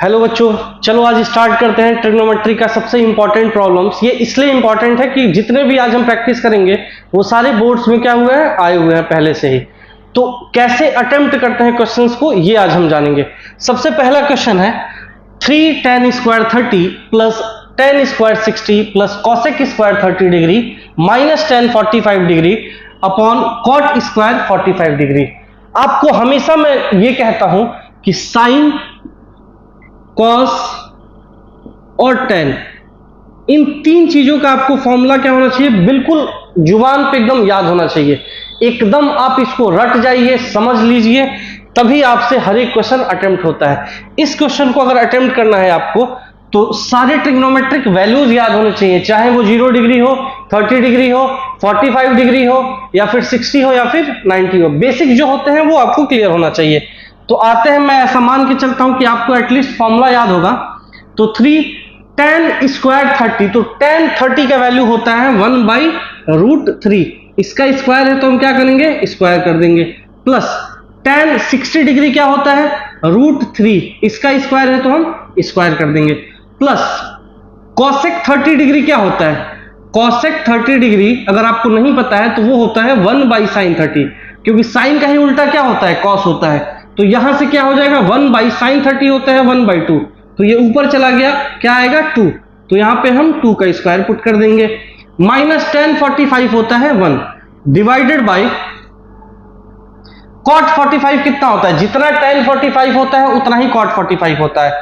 Hello बच्चों, चलो आज स्टार्ट करते हैं ट्रिग्नोमेट्री का सबसे इंपॉर्टेंट प्रॉब्लम्स। ये इसलिए इंपॉर्टेंट है कि जितने भी आज हम प्रैक्टिस करेंगे वो सारे बोर्ड्स में क्या हुए हैं, आए हुए हैं पहले से ही। तो कैसे अटेम्प्ट करते हैं क्वेश्चंस को, ये आज हम जानेंगे। सबसे पहला क्वेश्चन है 3 tan square 30 plus tan square 60 plus cosec square 30 degree minus tan 45 degree upon cot square 45 degree. आपको हमेशा मैं ये कहता हूं कि साइन, कॉस और टेन, इन तीन चीजों का आपको फॉर्मूला क्या होना चाहिए, बिल्कुल जुबान पे एकदम याद होना चाहिए। एकदम आप इसको रट जाइए, समझ लीजिए, तभी आपसे हर एक क्वेश्चन अटेम्प्ट होता है। इस क्वेश्चन को अगर अटेम्प्ट करना है आपको तो सारे ट्रिग्नोमेट्रिक वैल्यूज याद होने चाहिए, चाहे वो 0 डिग्री हो, 30 डिग्री हो, 45 डिग्री हो, या फिर 60 हो, या फिर 90 हो। बेसिक जो होते हैं वो आपको क्लियर होना चाहिए। तो आते हैं, मैं ऐसा मान के चलता हूं कि आपको एटलीस्ट फॉर्मूला याद होगा। तो 3 tan स्क्वायर 30, तो tan 30 का वैल्यू होता है 1/√3। इसका स्क्वायर है तो हम क्या करेंगे, स्क्वायर कर देंगे। प्लस tan 60 डिग्री क्या होता है, √3, इसका स्क्वायर है तो हम स्क्वायर कर देंगे। प्लस कॉसेक 30 डिग्री क्या होता है, कॉसेक 30 डिग्री अगर आपको नहीं पता है तो वो होता है 1/sin 30, क्योंकि साइन का ही उल्टा क्या होता है, कॉस होता है। तो यहां से क्या हो जाएगा, 1/sin 30 होता है 1/2, तो ये ऊपर चला गया, क्या आएगा 2, तो यहां पे हम 2 का स्क्वायर पुट कर देंगे। माइनस tan 45 होता है 1 डिवाइडेड बाई cot 45 कितना होता है, जितना tan 45 होता है उतना ही cot 45 होता है,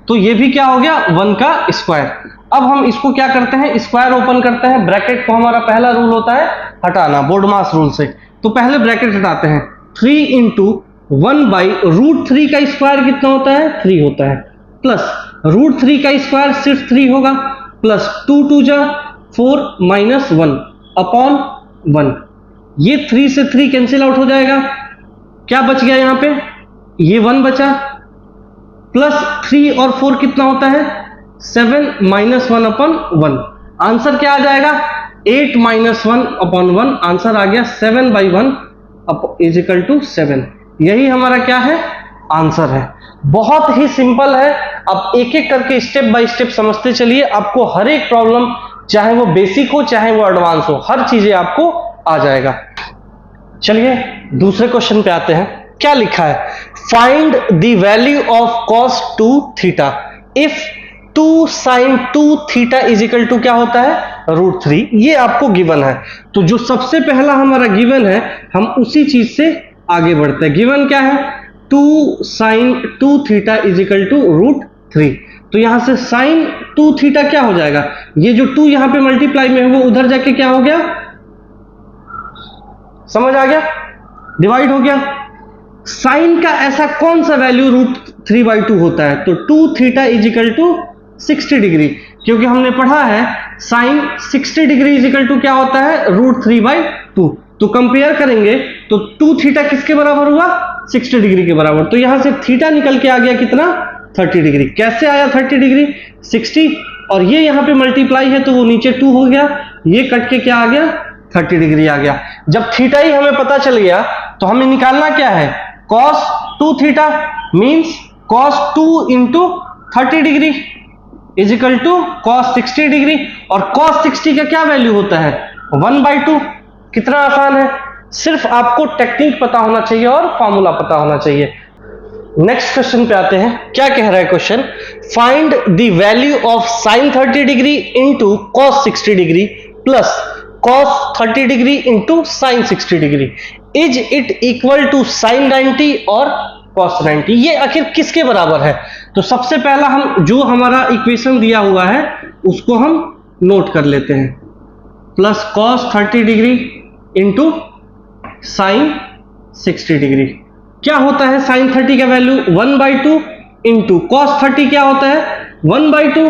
तो ये भी क्या हो गया 1 का स्क्वायर। अब हम इसको क्या करते हैं, स्क्वायर ओपन करते हैं, ब्रैकेट को हमारा पहला रूल होता है हटाना, बोर्डमास रूल से। तो पहले ब्रैकेट हटाते हैं, 3 इंटू 1/√3 का स्क्वायर कितना होता है, 3 होता है, प्लस √3 का स्क्वायर सिर्फ 3 होगा, प्लस 2 2 जा 4 माइनस 1 अपॉन 1। ये 3 से 3 कैंसिल आउट हो जाएगा, क्या बच गया यहां पे, ये 1 बचा, प्लस 3 और 4 कितना होता है 7 माइनस 1 अपॉन 1। आंसर क्या आ जाएगा 8 माइनस 1 अपॉन 1, आंसर आ गया 7/1 इज इक्वल टू 7। यही हमारा क्या है, आंसर है। बहुत ही सिंपल है। अब एक एक करके स्टेप बाय स्टेप समझते चलिए, आपको हर एक प्रॉब्लम, चाहे वो बेसिक हो चाहे वो एडवांस हो, हर चीजें आपको आ जाएगा। चलिए दूसरे क्वेश्चन पे आते हैं। क्या लिखा है, find the value of cos 2 theta if 2 sin 2 theta is equal to क्या होता है, √3। ये आपको गिवन है, तो जो सबसे पहला हमारा गिवन है हम उसी चीज से आगे बढ़ते हैं। गिवन क्या है, 2 sin 2 theta is equal to √3। तो यहां से sin 2 थीटा क्या हो जाएगा, ये जो 2 यहां पे मल्टीप्लाई में है वो उधर जाके क्या हो गया, समझ आ गया, डिवाइड हो गया। साइन का ऐसा कौन सा वैल्यू √3/2 होता है, तो 2 theta is equal to 60 degree, क्योंकि हमने पढ़ा है sine 60 degree is equal to क्या होता है, √3/2। तो कंपेयर करेंगे तो 2 थीटा किसके बराबर हुआ, 60 डिग्री के बराबर। तो यहां से थीटा निकल के आ गया कितना, 30 डिग्री। कैसे आया 30 डिग्री, 60 और ये यहां पे मल्टीप्लाई है तो वो नीचे 2 हो गया, ये कट के क्या आ गया 30 डिग्री आ गया। जब थीटा ही हमें पता चल गया तो हमें निकालना क्या है, cos 2 theta means cos 2 into 30 degree is equal to cos 60 degree, और cos 60 का क्या वैल्यू होता है 1/2। कितना आसान है, सिर्फ आपको टेक्निक पता होना चाहिए और फॉर्मूला पता होना चाहिए। नेक्स्ट क्वेश्चन पे आते हैं। क्या कह रहा है question, find the value of sin 30 degree into cos 60 degree plus cos 30 degree into sin 60 degree, is it equal to sin 90 और cos 90। ये आखिर किसके बराबर है, तो सबसे पहला हम जो हमारा इक्वेशन दिया हुआ है उसको हम नोट कर लेते हैं, plus cos 30 degree into sin 60 degree. क्या होता है sin 30 का वैल्यू 1/2 इंटू cos 30 क्या होता है 1/2,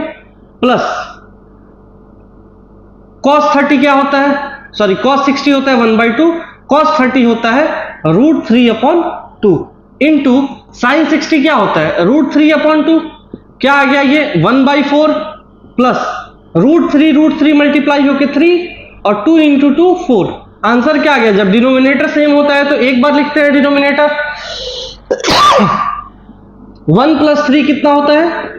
प्लस cos 30 क्या होता है, सॉरी cos 60 होता है 1/2, cos 30 होता है √3/2 इंटू sin 60 क्या होता है √3/2, क्या आ गया ये 1/4, प्लस √3 मल्टीप्लाई होके 3 और 2 इंटू 2 4। आंसर क्या आ गया, जब डिनोमिनेटर सेम होता है तो एक बार लिखते हैं डिनोमिनेटर 1 प्लस 3 कितना होता है?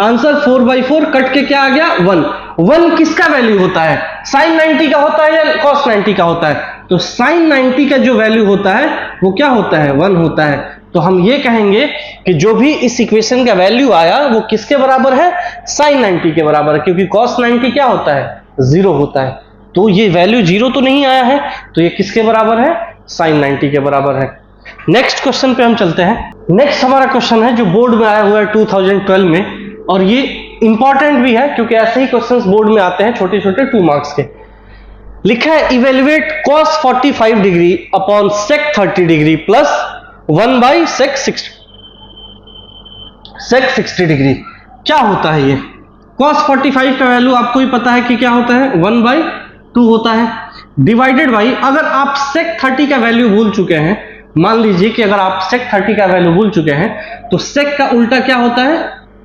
आंसर 4/4 कट के क्या आ गया? 1। 1 किसका वैल्यू होता है? साइन 90 का होता है या कॉस 90 का होता है? तो साइन 90 का जो वैल्यू होता है वो क्या होता है? 1 होता है। तो हम ये कहेंगे कि जो भी इस इक्वेशन का वैल्यू आया वो किसके बराबर है? साइन 90 के बराबर है, क्योंकि कॉस 90 क्या होता है? 0 होता है। तो ये वैल्यू 0 तो नहीं आया है, तो ये किसके बराबर है? साइन 90 के बराबर है। नेक्स्ट क्वेश्चन पे हम चलते हैं। नेक्स्ट हमारा क्वेश्चन है जो बोर्ड में आया हुआ है 2012 में, और ये इंपॉर्टेंट भी है क्योंकि ऐसे ही क्वेश्चंस बोर्ड में आते हैं छोटे छोटे 2 मार्क्स के। लिखा है evaluate cos 45 degree upon sec 30 degree plus 1 by sec 60 degree. क्या होता है ये? cos 45 का वैल्यू आपको ही पता है कि क्या होता है? 1/2 होता है, डिवाइडेड बाई, अगर आप sec 30 का वैल्यू भूल चुके हैं, मान लीजिए कि अगर आप sec 30 का वैल्यू भूल चुके हैं, तो sec का उल्टा क्या होता है?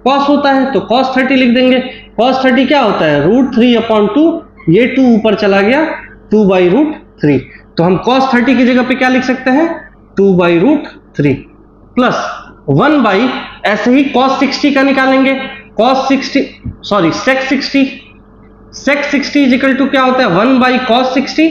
cos होता है, तो cos 30 लिख देंगे। cos 30 क्या होता है? √3/2, ये 2 ऊपर चला गया, 2/√3। तो हम cos 30 की जगह पे क्या लिख सकते हैं? 2/√3 प्लस 1 बाई, ऐसे ही cos 60 का निकालेंगे, sec 60 इजिकल टू क्या होता है? 1 बाई cos 60,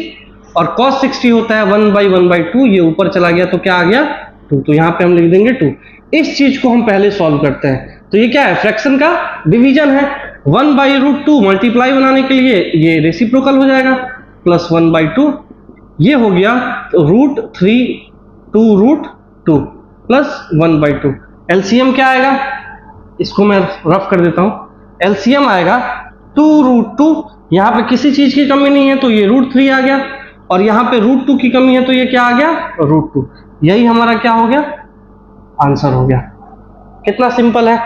और cos 60 होता है 1/1/2, ये ऊपर चला गया तो क्या आ गया? 2। तो यहां पे हम लिख देंगे 2। इस चीज को हम पहले सॉल्व करते हैं। तो ये क्या है? फ्रैक्शन का डिवीजन है। 1/√2 मल्टीप्लाई बनाने के लिए ये रेसिप्रोकल हो जाएगा, प्लस 1/2, ये हो गया √3 2√2 प्लस 1/2। एलसीएम क्या आएगा? इसको मैं रफ कर देता हूं। एलसीएम आएगा 2√2, यहां पे किसी चीज की कमी नहीं है तो ये √3 आ गया, और यहां पे √2 की कमी है तो ये क्या आ गया? √2। यही हमारा क्या हो गया? आंसर हो गया। कितना सिंपल है।